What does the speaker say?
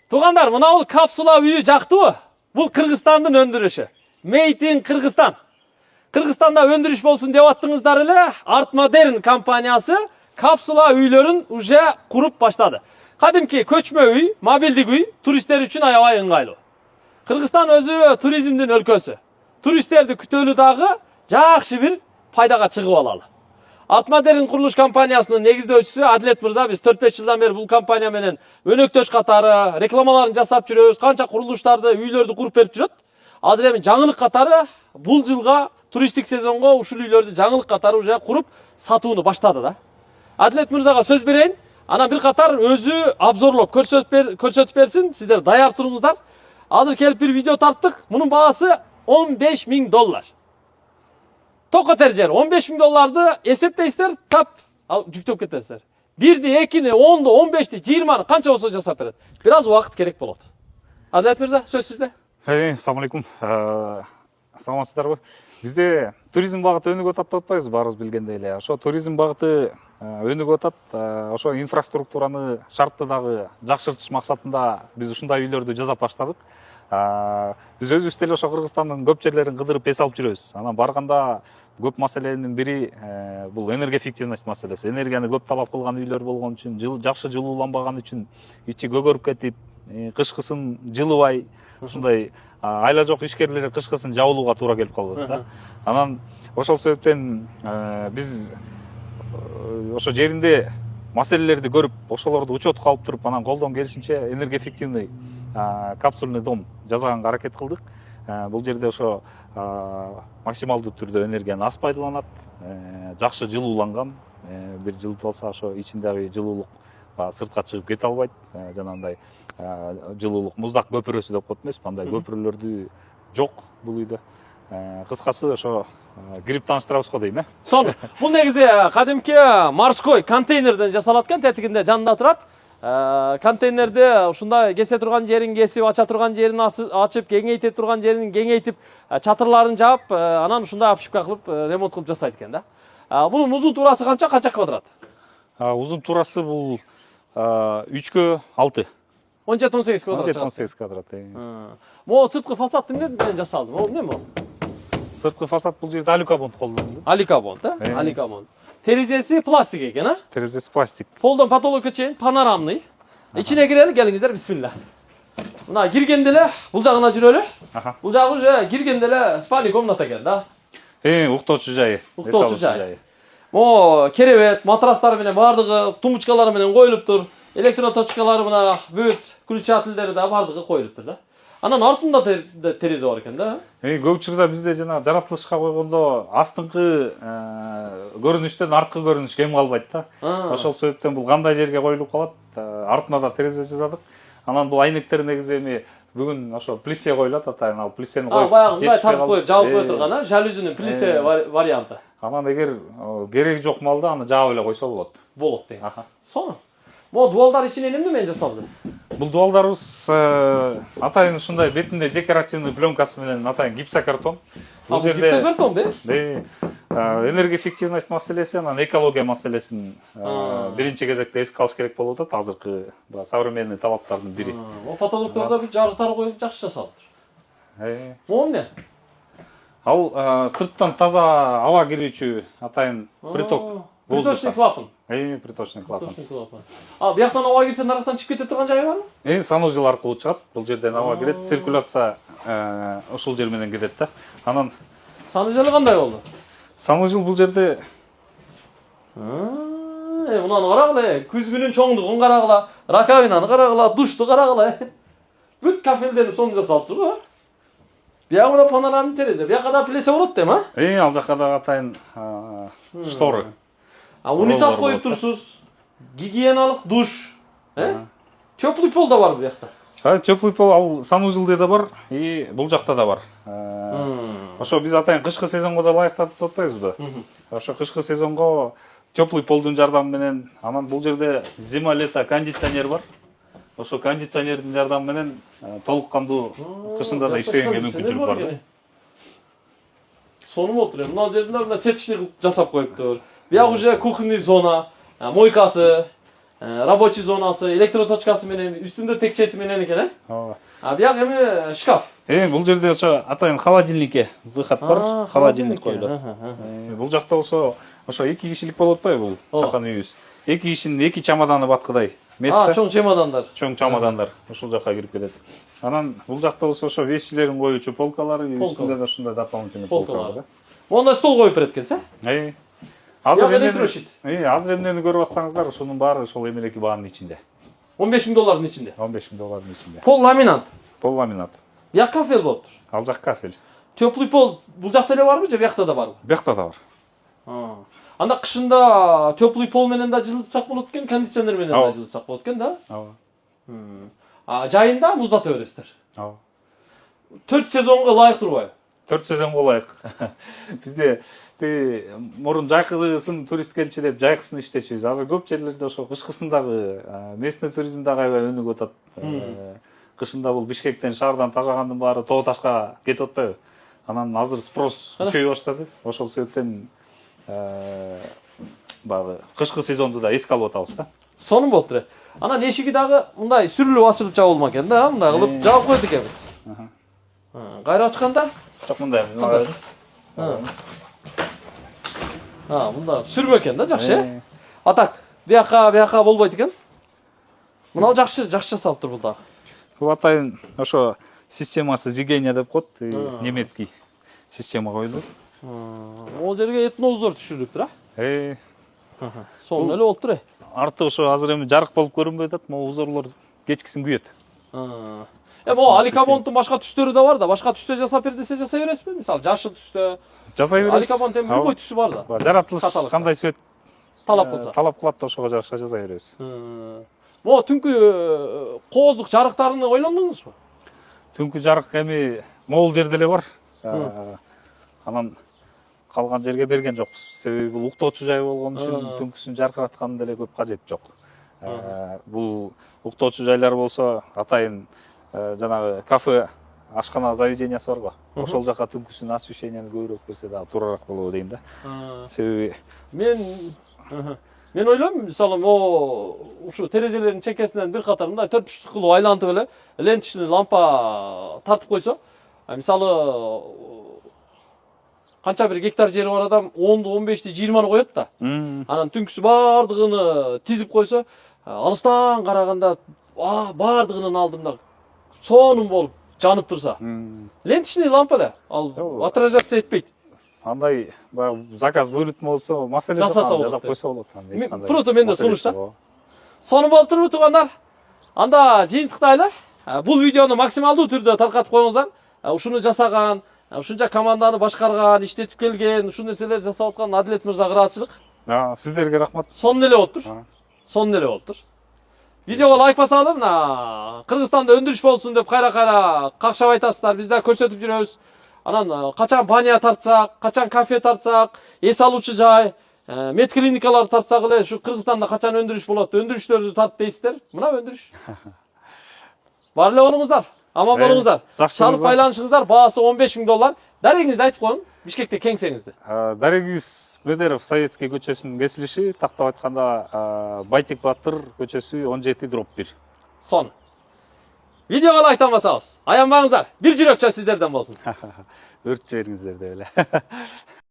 Туғандар, мына бұл капсула үйі жақтыбы? Бұл Қырғызстандың өндіріші. Made in Қырғызстан. Қырғызстанда өндіріш болсын деп аттыңыздар эле, Art Modern компаниясы капсула үйлерін уже құрып баштады. Кадимки көчмө үй, мобилдик үй туристтер үчүн аябай ыңгайлуу. Кыргызстан өзү туризмдин өлкөсү. Туристтерди күтөлү дагы жакшы бир пайдага чыгып алалы. Art Modern курулуш компаниясынын негиздөөчүсү Адилет мырза, биз 4-5 жылдан бери бул компания менен өнөктөш катары рекламаларын жасап жүрөбүз, канча курулуштарды, үйлөрдү куруп берип жүрөт. Азыр эми жаңылык катары бул жылга туристтик сезонго ушул үйлөрдү жаңылык катары уже куруп сатууну баштады да. Адилет мырзага сөз берейин. Анан бир катар өзү обзорлоп көрсөтүп берсин. Сиздер даяр туруңуздар. Азыр келип бир видео тарттык. Мунун баасы $15.000. Токотер жер $15.000 эсептейсиздер, тап жүктөп кетесиздер. 1-ди, 2-ни, 10-ду, 15-ти, 20-ны канча болсо жасап берет. Бир аз убакыт керек болот. Адилет мырза, сөз сизде. Ассалам алейкум. Саламатсыздарбы? Бизде туризм багыты өнүгүп атат деп атпайбызбы, баарыбыз билгендей эле. Ошо туризм багыты өнүгүп атат. Ошо инфраструктураны шартты дагы жакшыртыш максатында биз ушундай үйлөрдү жасап баштадык. Биз өзүбүз деле ошо Кыргызстандын көп жерлерин кыдырып эс алып жүрөбүз. Анан барганда көп маселенин бири бул энергоэффективность маселеси. Энергияны көп талап кылган үйлөр болгон үчүн, жакшы жылууланбаган үчүн ичи көгөрүп кетип, кышкысын жылыбай, ушундай айла жок ишкерлер кышкысын жабылууга туура келип калды да. Анан ошол себептен биз ошо жеринде маселелерди көрүп, ошолорду учетко алып туруп, анан колдон келишинче энергоэффективный капсульный дом жасаганга аракет кылдык. Бул жерде ошо максималдуу түрдө энергияны аз пайдаланат, жакшы жылууланган, бир жылытып алса ошо ичиндеги жылуулук сыртка чыгып кете албайт. Жанагындай жылуулук муздак көпүрөсү деп коет эмеспи, андай көпүрөлөрдү жок бул үйдө. Кыскасы ошо кирип тааныштырабыз го дейм, Сонун. Бул негизи кадимки морской контейнерден жасалат экен, тетигинде жанында турат. Контейнерде ушундай кесе турган жерин кесип, ача турган жерин ачып, кеңейте турган жерин кеңейтип, чатырларын жаап, анан ушундай обшивка кылып, ремонт кылып жасайт экен да. Бунун узун туурасы канча квадрат? Узун туурасы бул 3/6. 17-18 квадрат. 17-18 квадрат. Могу сырткы фасад эмне менен жасалды? Могу эмне могу? Сырткы фасад бул жерде алюкабонд колдонулду. Алюкабонд, алюкабонд. Терезеси пластик экен, а? Терезеси пластик. Полдон потолокко чейин панорамный. Ичине кирели, келиңиздер, бисмилла. Мына киргенде эле бул жагына жүрөлү. Бул жагы уже киргенде эле спальный комната экен да. Уктоочу жайы. Уктоочу жайы. Могу керебет, матрастары менен бардыгы, тумбочкалары менен коюлуптур. Электроточкалары мына бүт ключателдери да бардыгы коюлуптур да. Анан артында терезе бар экен да. Көп учурда бизде жана жаратылышка койгондо астыңкы көрүнүштөн арткы көрүнүш кем калбайт да. Ошол себептен бул кандай жерге коюлуп калат, артына да терезе жасадык. Анан бул айнектер негизи эми бүгүн ошо плисе коюлат, атайын ал плисени коюп, баягы мындай тартып коюп, жабып кое турган, жалюзинин плисе варианты. Анан эгер кереги жок малда аны жаап эле койсо болот. Болот дейсиз. Сонун. Могу дуалдар ичинен эмне менен жасалды? Бул дуалдарыбыз атайын ушундай бетинде декоративный пленкасы менен атайын гипсокартон. Бул жерде гипсокартон энергоэффективность маселеси, анан экология маселесин биринчи кезекте эске алыш керек болуп атат. Азыркы современный талаптардын бири. Потолоктордо бүт жарыктар коюп жакшы жасалыптыр. Могу эмне? Ал сырттан таза аба кирүүчү атайын приток. Приточный клапан. Приточный клапан. Бияктан аба кирсе, нарактан чыгып кете турган жайы барбы? Санузел аркылуу чыгат. Бул жерден аба кирет, циркуляция ушул жер менен кетет да. Анан санузел кандай болду? Санузел бул жерде мунаны карагыла, күзгүнүн чоңдугун карагыла, раковинаны карагыла, душту карагыла. Бүт кафелдерин сонун жасалыптыр го. Биягы да панорамный терезе, бияка да плесе болот дейм, а? Ал жака да атайын шторы. Унитаз коюп турсуз, гигиеналык душ, теплый пол да бар биякта. Теплый пол ал санузелде да бар, бул жакта да бар. Ошо биз атайын кышкы сезонго да ылайыктатып деп атпайбызбы? Ошо кышкы сезонго теплый полдун жардамы менен, анан бул жерде зима-лето кондиционер бар. Ошо кондиционердин жардамы менен толук кандуу кышында да иштегенге мүмкүнчүлүк бар. Сонун болуптур. Мына жерде сеточный кылып жасап коюптур. Биягы уже кухонный зона, мойкасы, Рабочий зонасы, электроточкасы менен, үстүндө текчеси менен экен, э? ооба. Бияк эми шкаф. Бул жерде ошо атайын холодильникке выход бар, холодильник коюлат. Бул жакта болсо ошо 2 кишилик болуп атпайбы бул чакан үйүбүз. 2 кишинин 2 чамоданы баткыдай место. Чоң чемодандар. Чоң чамодандар ушул жакка кирип кетет. Анан бул жакта болсо ошо вещилерин коюучу полкалары, үстүндө да ушундай дополнительный полка бар. Монда стол коюп берет экенсиз, э? Азыр электрошит. Азыр эмнени көрүп атсаңыздар, ушунун баары ошол эмелеки баанын ичинде. $15.000 ичинде. 15 000 доллардын ичинде. Пол ламинат. Пол ламинат. Бияк кафель болуптур. Ал жак кафель. Теплый пол бул жакта эле барбы же биякта да барбы? Биякта да бар. Анда кышында теплый пол менен да жылытсак болот экен, кондиционер менен да жылытсак болот экен да? Ооба. Жайында муздата бересиздер. Ооба. 4 сезонго ылайык турбайбы? 4 сезонго ылайык. Бизде мурун жайкысын турист келчи деп жайкысын иштечүбүз. Азыр көп жерлерде ошо кышкысын дагы местный туризм дагы аябай өнүгүп атат. Кышында бул Бишкектен, шаардан тажагандын баары тоо ташка кетип атпайбы? Анан азыр спрос күчөйө баштады. Ошол себептен баягы кышкы сезонду да эске алып атабыз да. Сонун болуптур. Анан эшиги дагы мындай сүрүлүп ачылып жабылма экен да, мындай кылып жаап койдук экенбиз. Кайра ачканда? Жок, мындай беребиз. Мында сүрмө экен да, жакшы. А так, бияка болбойт экен. Мына жакшы жасалыптыр бул дагы. Бул атайын ошо системасы Зигения деп коет, немецкий система коюлду. Могул жерге этнозор түшүрүлүптүр, Сонун эле болуптур. Арты ошо азыр эми жарык болуп көрүнбөй атат, могу узорлор кечкисин күйөт. Могу аликабонттун башка түстөрү да бар да, башка түстө жасап бер десе жасай бересизби? Мисалы жашыл түстө. Жасай беребиз. Аликабонт эми любой түсү бар да. Жаратылыш кандай свет талап кылса. Талап кылат да ошого жараша жасай беребиз. Могу түнкү кооздук жарыктарын ойлондуңузбу? Түнкү жарык эми могул жерде эле бар. Анан калган жерге берген жокпуз. Себеби бул уктоочу жай болгон үчүн түнкүсүн жаркыраткан деле көп кажет жок. Бул уктоочу жайлар болсо атайын жанагы кафе, ашкана заведениясы барго. Ошол жака түнкүсүн освещенияны көбүрөөк берсе дагы туурараак болобу дейм да. Себеби мен ойлойм, мисалы, ушу терезелердин чекесинен бир катар мындай 4 кылып айлантып эле ленточный лампа тартып койсо, мисалы канча бир гектар жери бар адам 10-ду, 15-ти, 20-ны коет да. Анан түнкүсү бардыгын тизип койсо, алыстан караганда бардыгынын алдында сонун болуп жанып турса. Ленточный лампа эле, ал отражаться этпейт. Андай баягы заказ буйрутма болсо, маселе жасап койсо болот. Просто менде сунуш да. Сонун болуп турбу туугандар? Анда жыйынтыктайлы. Бул видеону максималдуу түрдө таркатып коюңуздар. Ушуну жасаган, ушунча команданы башкарган, иштетип келген, ушул нерселерди жасап аткан Адилет мырзага ыраазычылык. Сиздерге рахмат. Сонун эле болуптур. Видеого лайк басалы, мына Кыргызстанда өндүрүш болсун деп кайра какшап айтасыздар. Биз да көрсөтүп жүрөбүз. Анан качан бания тартсак, качан кафе тартсак, эс алуучу жай, медклиникалар тартсак эле ушу Кыргызстанда качан өндүрүш болот, өндүрүштөрдү тарт дейсиздер. Мына өндүрүш. Бар эле болуңуздар, аман болуңуздар. Чалып байланышыңыздар, баасы $15.000. Дарегиңизди айтып коюң, Бишкекте кеңсеңизди. Дарегибиз Бедеров Советский көчөсүнүн кесилиши, тактап айтканда Байтик Батыр көчөсү 17/1. Сон. Видеого лайктанбасаңыз, аянбаңыздар. Бир жүрөк чөй сиздерден болсун. Өрт жибериңиздер деп эле.